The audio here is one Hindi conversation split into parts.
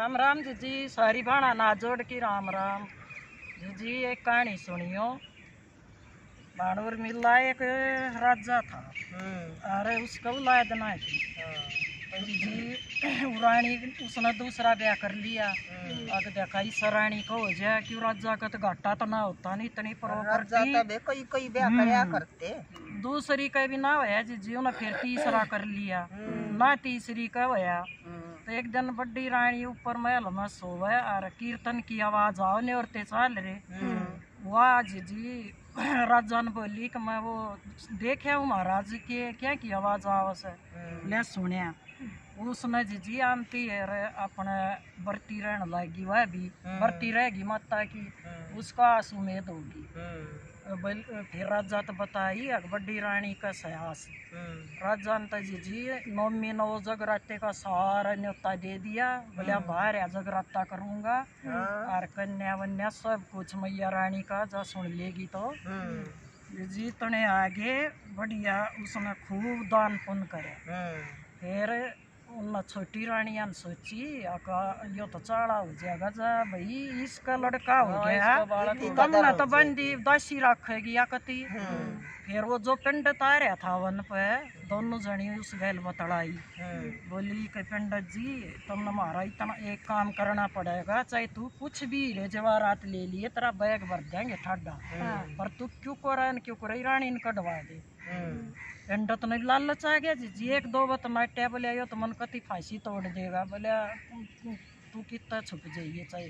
राम राम जी सारी बाणा ना जोड़ की राम राम जी। एक कहानी सुनियो। बाणूर मिला एक राजा था। अरे उसका औलाद ना थी। जी रानी उसने दूसरा ब्याह कर लिया। अब देखा इस रानी को हो जाए कि राजा का तो घाटा तो ना होता नहीं, इतनी प्रॉपर्टी कोई ब्याह करया करते। दूसरी का भी ना होया जी उन्हें फिर तीसरा कर लिया। ना तीसरी का होया तो एक दिन बड़ी रानी ऊपर महल में सोवे और कीर्तन की आवाज आओ ने औरतें चाल रहे। वाह जी राजा ने बोली कि मैं वो देखा हूँ महाराज के क्या की आवाज आवस है। ले सुनिया उसने जी आमती है अपने बरती रहने लगी, वह भी बरती रहेगी माता की, उसका सुमेध होगी। फिर राजा तो बताई बड़ी रानी का सयास। राजा ने जी नौमी नौ जगराते का सारा न्योता दे दिया। बोले बाहर है जगराता करूंगा और कन्या वन्या सब कुछ मैया रानी का जा सुन लेगी तो जी तने आगे बढ़िया उसने खूब दान पुण्य करे। फिर उन छोटी रानिया ने सोची यो तो चाड़ा हो जाएगा जा भाई इसका लड़का हो गया कम न तो बंदी दासी रखेगी या कती। फिर वो जो पंडित आ रहा था वन पे दोनों जनी उस गैल बतड़ाई। बोली कि पंडित जी तुमने हमारा इतना एक काम करना पड़ेगा, चाहे तू कुछ भी रे जवाहरात ले लिए तेरा बैग भर देंगे ठाडा, पर तू क्यों करे रानी ने कटवा दे। पंडित ने लालच आ गया जी एक दो बात नाट्या बोले आयो तो मन कति फांसी तोड़ देगा। बोले तू कितना छुप जाइए चाहे।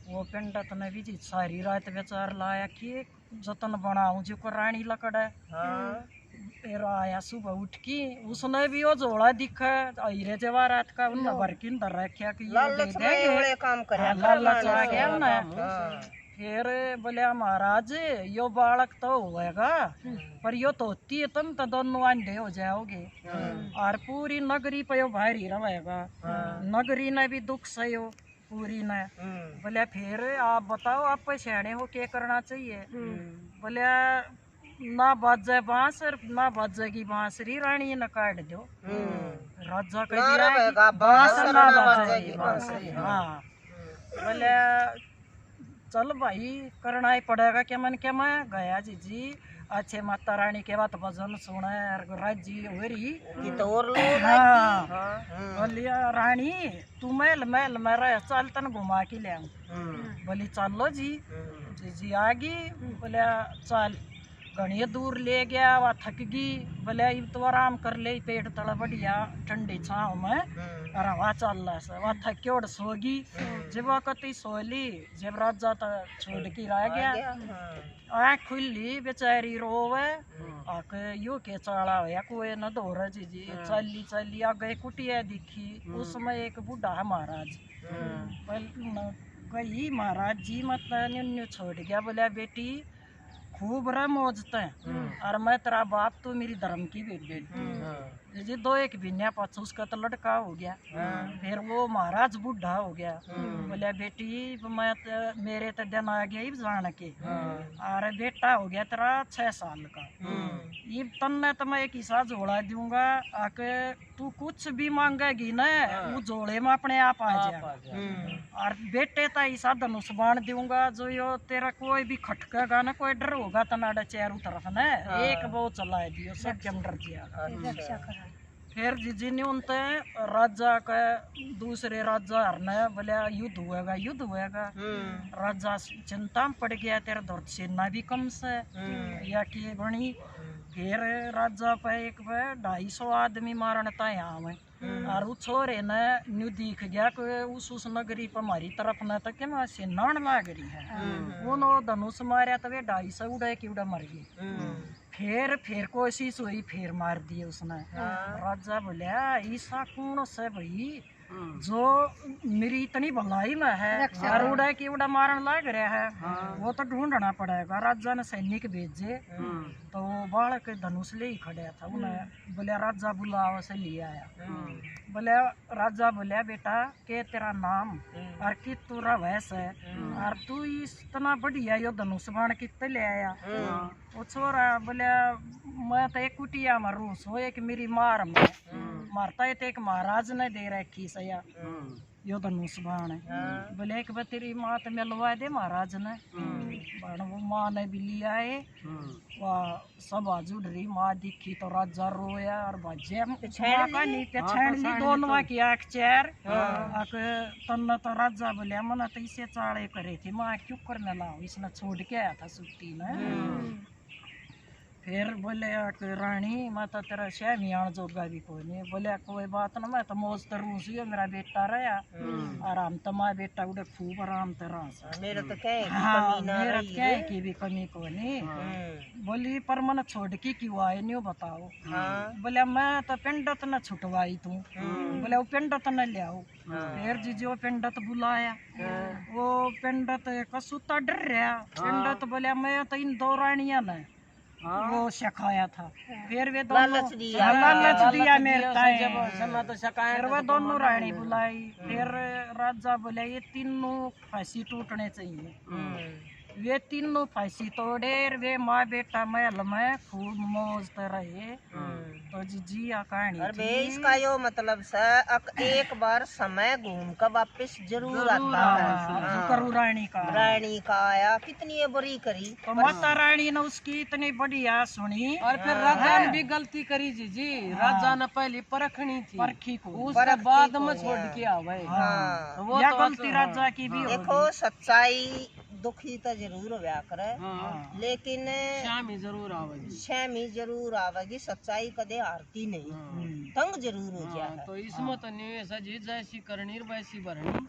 वो पंडित ने भी जी सारी रात बेचार लाया कि जतन बनाऊं जो को रानी लकड़ है। फिर आया सुबह उठ की उसने भी वो झोला दिखा हीरे जवाहरात का उन्हें भर के अंदर रखा कि लालच आ गया उन्हें। फिर बोले महाराज यो बालक तो होएगा पर यो तो होती है तुम तो दोनों अंधे हो जाओगे और पूरी नगरी पे यो भारी रहेगा। नगरी ने भी दुख सहो पूरी ने। बोले फिर आप बताओ आप सियाने हो क्या करना चाहिए। बोले ना बाजे बांस और ना बाजेगी बांसुरी रानी ने काट दो। राजा का बांस ना बाजेगी बांसुरी। हाँ बोले चल भाई करना ही पड़ेगा क्या मन क्या मैं गया जी अच्छे माता रानी के बात भजन सुने राजी हो रही तो और बोलिया रानी तू महल महल में रह चल तन घुमा के ले। बोली चलो जी जी आगी। बोले चल घनी दूर ले गया वह थक गई। बोले अब तो आराम कर ले पेट तला बढ़िया ठंडी छाँव में और हवा चल रहा है वह थक्योड़ सोगी। जब वह कती सोली जब राजा तो छोड़ के रह गया आँख खुली बेचारी रोवे आके यू के चाड़ा होया कोई न दौड़ जी चली चली आगे कुटिया दिखी उसमें एक बूढ़ा है महाराज। कही महाराज जी मतलब छोड़ गया। बोले बेटी खूब रह मौजते और मैं तेरा बाप तो मेरी धर्म की बेटी जी दो एक बिन्या पाछू उसका तो लड़का हो गया। फिर वो महाराज बूढ़ा हो गया। बोले बेटी मैं मेरे तो दिन आ गया जान के अरे बेटा हो गया तेरा 6 साल का। ये तन्ने तो मैं एक हिस्सा जोड़ा दूंगा आके तू कुछ भी मांगेगी ना वो जोड़े में अपने आप आ जाएगा। और बेटे ता हिस्सा धनुष बाण दूंगा जो यो तेरा कोई भी खटकेगा ना कोई डर होगा तनाडा चारों तरफ ना एक वो चला दियो सब जम डर जाएगा। फिर जी ने उनते राजा का दूसरे राजा हरने बोले युद्ध हुएगा। राजा चिंता में पड़ गया तेरा धरत सेना भी कम से या की बनी। फिर राजा पे एक 250 आदमी मारनता यहाँ में और वो छोरे ने न्यू दिख गया कि उस नगरी पर हमारी तरफ न तक मैं सेना लाग रही है। उन्होंने धनुष मारा तो वे 250 उड़े की उड़ा मर गए। फिर कोशिश हुई फिर मार दिए उसने। राजा बोलिया ऐसा कौन से भाई जो मेरी इतनी भलाई में है और उड़ा की उड़ा मारन लाग रहा है वो तो ढूंढना पड़ेगा। राजा ने सैनिक भेजे तो वो बालक धनुष ले ही खड़ा था उन्हें बोले राजा बुलाओ से ले आया। बोले राजा बोलिया बेटा के तेरा नाम और कि तोरा वैस है और तू इतना बढ़िया यो धनुष बाण कितने ले आया। वो छोरा बोले मैं तो एक कुटिया में रूस हो एक मेरी मार में मारता है तो एक महाराज ने दे रखी सया। यो धनुष बाण है। बोले एक बार तेरी माँ तो मिलवा दे महाराज ने। बाण वो माँ ने भी लिया है। वह सब जुड़ रही माँ दिखी तो राजा रोया और भजे छेड़ ली दोनों की आँख चेर तन तो राजा बोले मन तो इसे चाड़े करे थे माँ क्यों करने लाओ इसने छोड़ के आया था सुट्टी ने। फिर बोले रानी मैं तो तेरा श्यामी आन जोगा भी कोई नहीं। बोले कोई बात ना मैं तो मौज तो रूस ही मेरा बेटा रहा आराम तो माँ बेटा उड़े खूब आराम तो रहा मेरा तो क्या मेरा क्या की भी कमी को नहीं। बोली पर मन छोड़ के क्यों आए नहीं बताओ। बोले मैं तो पिंडत न छुटवाई तू। बोले वो पिंडत न ले आओ। फिर जीजी वो पिंडत बुलाया वो पिंडत कसूता डर रहा। पिंडत बोले मैं तो इन दो रानिया ने वो सिखाया था। फिर वे दोनों लालच दिया मेरे फिर वो दोनों रानी बुलाई। फिर राजा बोले ये तीनों फांसी टूटने चाहिए। वे तीनों फांसी तोड़े वे माँ बेटा महल में खूब मौज रहे। तो जी कहानी अरे इसका यो मतलब से एक बार समय घूम कर वापस जरूर आता है। रानी का आया कितनी बुरी करी तो माता रानी ने उसकी इतनी बढ़िया सुनी। और फिर राजा ने भी गलती करी जी। राजा ने पहले परखनी थी परखी को उसके बाद में छोड़ के आवे। वो या गलती राजा की भी देखो सच्चाई दुखी तो जरूर होया करे लेकिन श्यामी जरूर आवेगी। सच्चाई कदे हारती नहीं तंग जरूर हो जाए। तो इसमें तो नहीं जैसी करनी वैसी भरनी।